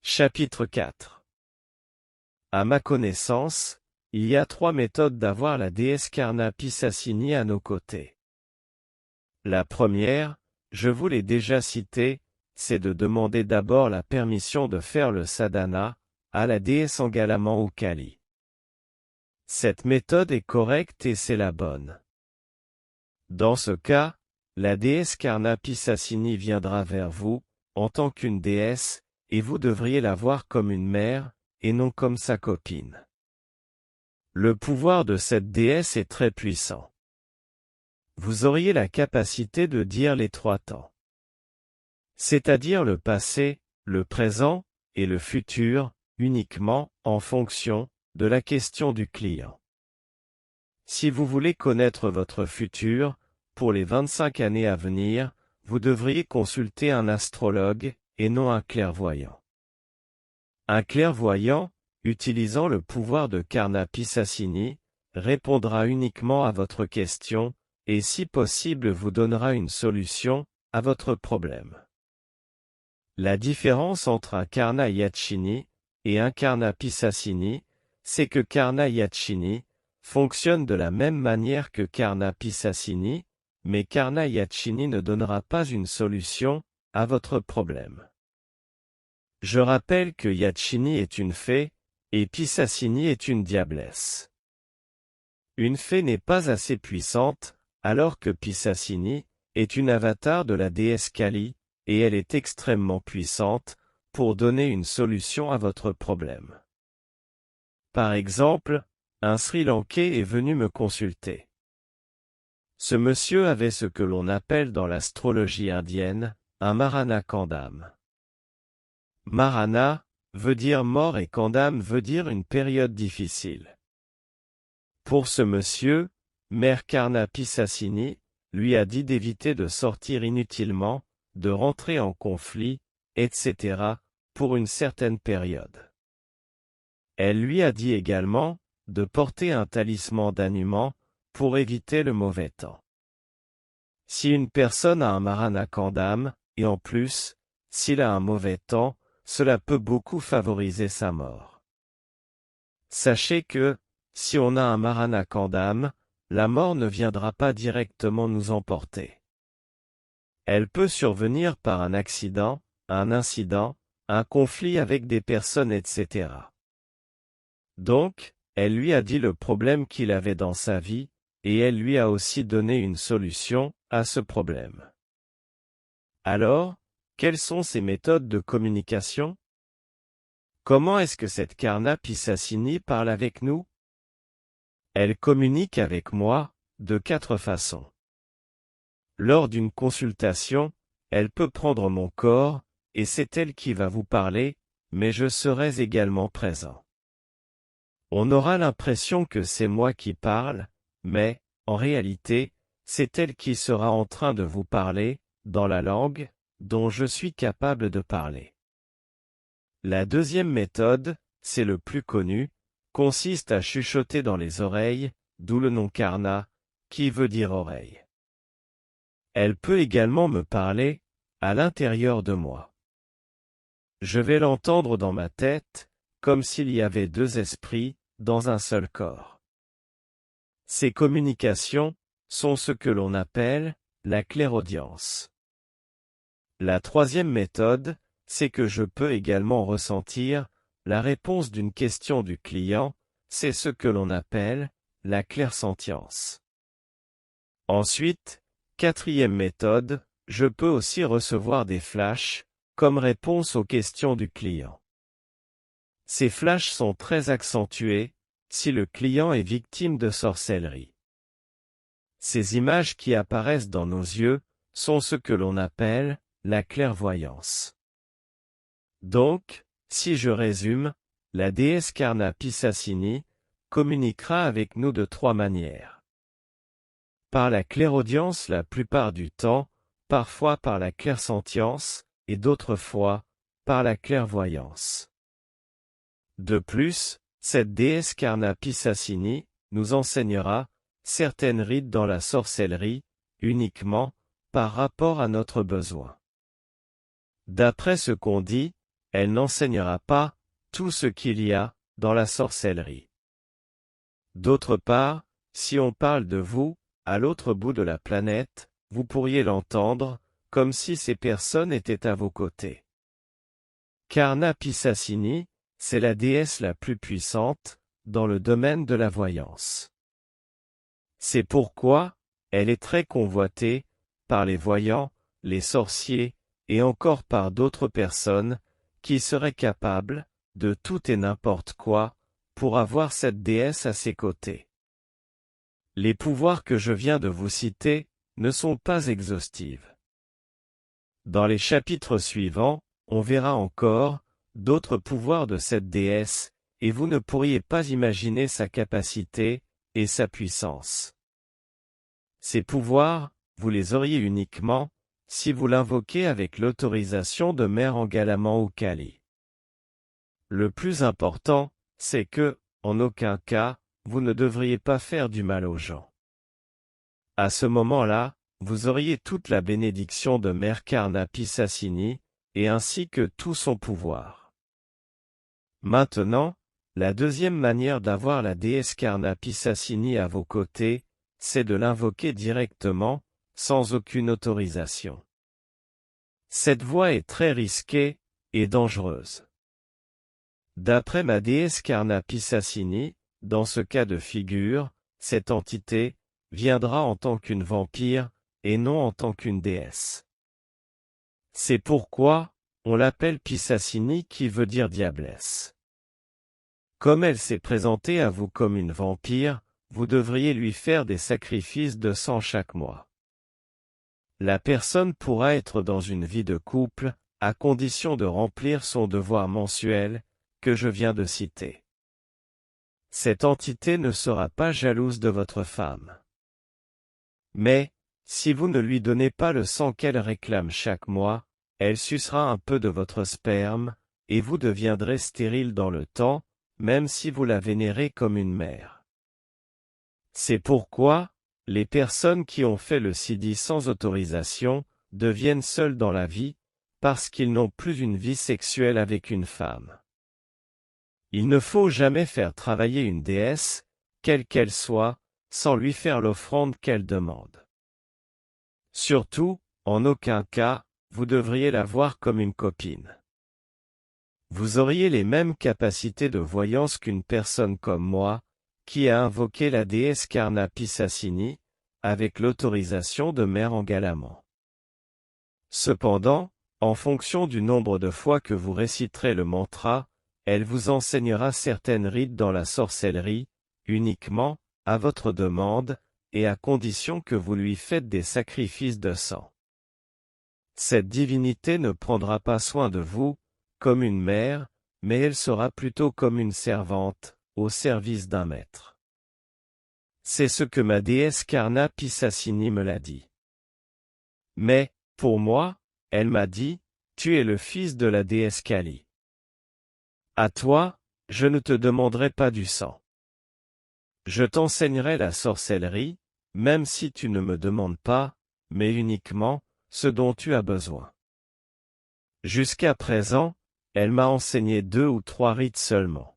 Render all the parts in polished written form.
Chapitre 4. À ma connaissance, il y a 3 méthodes d'avoir la déesse Karna Pisassini à nos côtés. La première, je vous l'ai déjà citée, c'est de demander d'abord la permission de faire le sadhana à la déesse Angalamant ou Kali. Cette méthode est correcte et c'est la bonne. Dans ce cas, la déesse Karna Pisassini viendra vers vous, en tant qu'une déesse, et vous devriez la voir comme une mère, et non comme sa copine. Le pouvoir de cette déesse est très puissant. Vous auriez la capacité de dire les 3 temps. C'est-à-dire le passé, le présent, et le futur, uniquement, en fonction, de la question du client. Si vous voulez connaître votre futur, pour les 25 années à venir, vous devriez consulter un astrologue, et non un clairvoyant. Un clairvoyant, utilisant le pouvoir de Karna Pisassini, répondra uniquement à votre question, et si possible vous donnera une solution à votre problème. La différence entre un Karna Yachini et un Karna Pisassini, c'est que Karna Yachini fonctionne de la même manière que Karna Pisassini, mais Karna Yachini ne donnera pas une solution à votre problème. Je rappelle que Yachini est une fée, et Pisassini est une diablesse. Une fée n'est pas assez puissante, alors que Pisassini est une avatar de la déesse Kali, et elle est extrêmement puissante, pour donner une solution à votre problème. Par exemple, un Sri Lankais est venu me consulter. Ce monsieur avait ce que l'on appelle dans l'astrologie indienne, un Marana Kandam. Marana veut dire mort et Kandam veut dire une période difficile. Pour ce monsieur, Mère Karna Pisassini lui a dit d'éviter de sortir inutilement, de rentrer en conflit, etc., pour une certaine période. Elle lui a dit également de porter un talisman d'animant pour éviter le mauvais temps. Si une personne a un Marana Kandam, et en plus, s'il a un mauvais temps, cela peut beaucoup favoriser sa mort. Sachez que, si on a un Marana Kandam, la mort ne viendra pas directement nous emporter. Elle peut survenir par un accident, un incident, un conflit avec des personnes etc. Donc, elle lui a dit le problème qu'il avait dans sa vie, et elle lui a aussi donné une solution à ce problème. Alors, quelles sont ces méthodes de communication? Comment est-ce que cette Karna Pisassini parle avec nous? Elle communique avec moi, de 4 façons. Lors d'une consultation, elle peut prendre mon corps, et c'est elle qui va vous parler, mais je serai également présent. On aura l'impression que c'est moi qui parle, mais, en réalité, c'est elle qui sera en train de vous parler, dans la langue, dont je suis capable de parler. La deuxième méthode, c'est le plus connu, consiste à chuchoter dans les oreilles, d'où le nom Karna, qui veut dire oreille. Elle peut également me parler, à l'intérieur de moi. Je vais l'entendre dans ma tête, comme s'il y avait 2 esprits, dans un seul corps. Ces communications sont ce que l'on appelle la clairaudience. La troisième méthode, c'est que je peux également ressentir la réponse d'une question du client, c'est ce que l'on appelle la clairsentience. Ensuite, quatrième méthode, je peux aussi recevoir des flashs, comme réponse aux questions du client. Ces flashs sont très accentués, si le client est victime de sorcellerie. Ces images qui apparaissent dans nos yeux, sont ce que l'on appelle la clairvoyance. Donc, si je résume, la déesse Karna Pisassini communiquera avec nous de 3 manières. Par la clairaudience la plupart du temps, parfois par la clairsentience, et d'autres fois, par la clairvoyance. De plus, cette déesse Karna Pisassini nous enseignera certaines rites dans la sorcellerie, uniquement par rapport à notre besoin. D'après ce qu'on dit, elle n'enseignera pas tout ce qu'il y a dans la sorcellerie. D'autre part, si on parle de vous, à l'autre bout de la planète, vous pourriez l'entendre, comme si ces personnes étaient à vos côtés. Karna Pisassini, c'est la déesse la plus puissante, dans le domaine de la voyance. C'est pourquoi, elle est très convoitée, par les voyants, les sorciers, et encore par d'autres personnes, qui seraient capables, de tout et n'importe quoi, pour avoir cette déesse à ses côtés. Les pouvoirs que je viens de vous citer, ne sont pas exhaustifs. Dans les chapitres suivants, on verra encore, d'autres pouvoirs de cette déesse, et vous ne pourriez pas imaginer sa capacité, et sa puissance. Ces pouvoirs, vous les auriez uniquement, si vous l'invoquez avec l'autorisation de Mère Angalamant ou Kali. Le plus important, c'est que, en aucun cas, vous ne devriez pas faire du mal aux gens. À ce moment-là, vous auriez toute la bénédiction de Mère Karna Pisassini, et ainsi que tout son pouvoir. Maintenant, la deuxième manière d'avoir la déesse Karna Pisassini à vos côtés, c'est de l'invoquer directement, sans aucune autorisation. Cette voie est très risquée, et dangereuse. D'après ma déesse Karna Pisassini, dans ce cas de figure, cette entité viendra en tant qu'une vampire, et non en tant qu'une déesse. C'est pourquoi, on l'appelle Pisassini qui veut dire diablesse. Comme elle s'est présentée à vous comme une vampire, vous devriez lui faire des sacrifices de sang chaque mois. La personne pourra être dans une vie de couple, à condition de remplir son devoir mensuel, que je viens de citer. Cette entité ne sera pas jalouse de votre femme. Mais, si vous ne lui donnez pas le sang qu'elle réclame chaque mois, elle sucera un peu de votre sperme, et vous deviendrez stérile dans le temps, même si vous la vénérez comme une mère. C'est pourquoi, les personnes qui ont fait le sidi sans autorisation, deviennent seules dans la vie, parce qu'ils n'ont plus une vie sexuelle avec une femme. Il ne faut jamais faire travailler une déesse, quelle qu'elle soit, sans lui faire l'offrande qu'elle demande. Surtout, en aucun cas, vous devriez la voir comme une copine. Vous auriez les mêmes capacités de voyance qu'une personne comme moi, qui a invoqué la déesse Karna Pisassini, avec l'autorisation de Mère Angalamant. Cependant, en fonction du nombre de fois que vous réciterez le mantra, elle vous enseignera certaines rites dans la sorcellerie, uniquement, à votre demande, et à condition que vous lui faites des sacrifices de sang. Cette divinité ne prendra pas soin de vous, comme une mère, mais elle sera plutôt comme une servante, au service d'un maître. C'est ce que ma déesse Karna Pisassini me l'a dit. Mais, pour moi, elle m'a dit, tu es le fils de la déesse Kali. À toi, je ne te demanderai pas du sang. Je t'enseignerai la sorcellerie, même si tu ne me demandes pas, mais uniquement, ce dont tu as besoin. Jusqu'à présent, elle m'a enseigné 2 ou 3 rites seulement.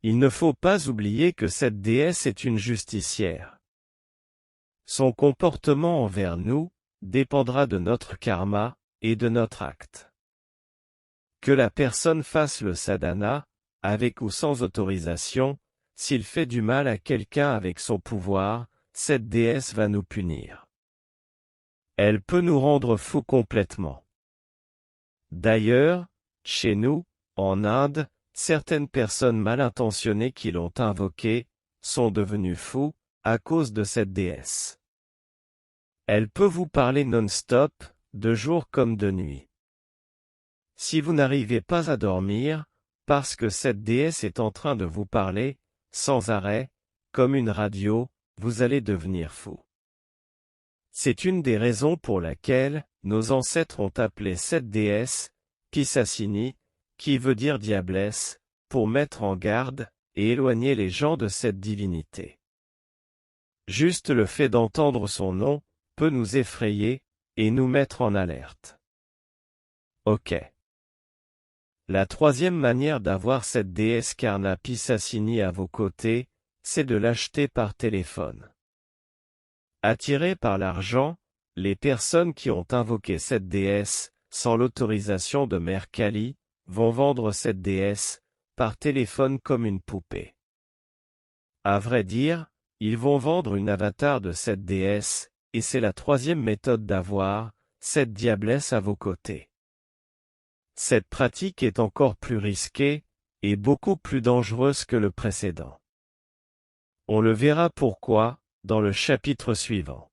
Il ne faut pas oublier que cette déesse est une justicière. Son comportement envers nous dépendra de notre karma et de notre acte. Que la personne fasse le sadhana, avec ou sans autorisation, s'il fait du mal à quelqu'un avec son pouvoir, cette déesse va nous punir. Elle peut nous rendre fous complètement. D'ailleurs, chez nous, en Inde, certaines personnes mal intentionnées qui l'ont invoquée, sont devenues fous, à cause de cette déesse. Elle peut vous parler non-stop, de jour comme de nuit. Si vous n'arrivez pas à dormir, parce que cette déesse est en train de vous parler, sans arrêt, comme une radio, vous allez devenir fou. C'est une des raisons pour laquelle nos ancêtres ont appelé cette déesse Pisassini, qui veut dire diablesse, pour mettre en garde et éloigner les gens de cette divinité. Juste le fait d'entendre son nom peut nous effrayer et nous mettre en alerte. Ok. La troisième manière d'avoir cette déesse Karna Pisassini à vos côtés, c'est de l'acheter par téléphone. Attirés par l'argent, les personnes qui ont invoqué cette déesse, sans l'autorisation de Mère Kali, vont vendre cette déesse, par téléphone comme une poupée. À vrai dire, ils vont vendre une avatar de cette déesse, et c'est la troisième méthode d'avoir cette diablesse à vos côtés. Cette pratique est encore plus risquée, et beaucoup plus dangereuse que le précédent. On le verra pourquoi, dans le chapitre suivant.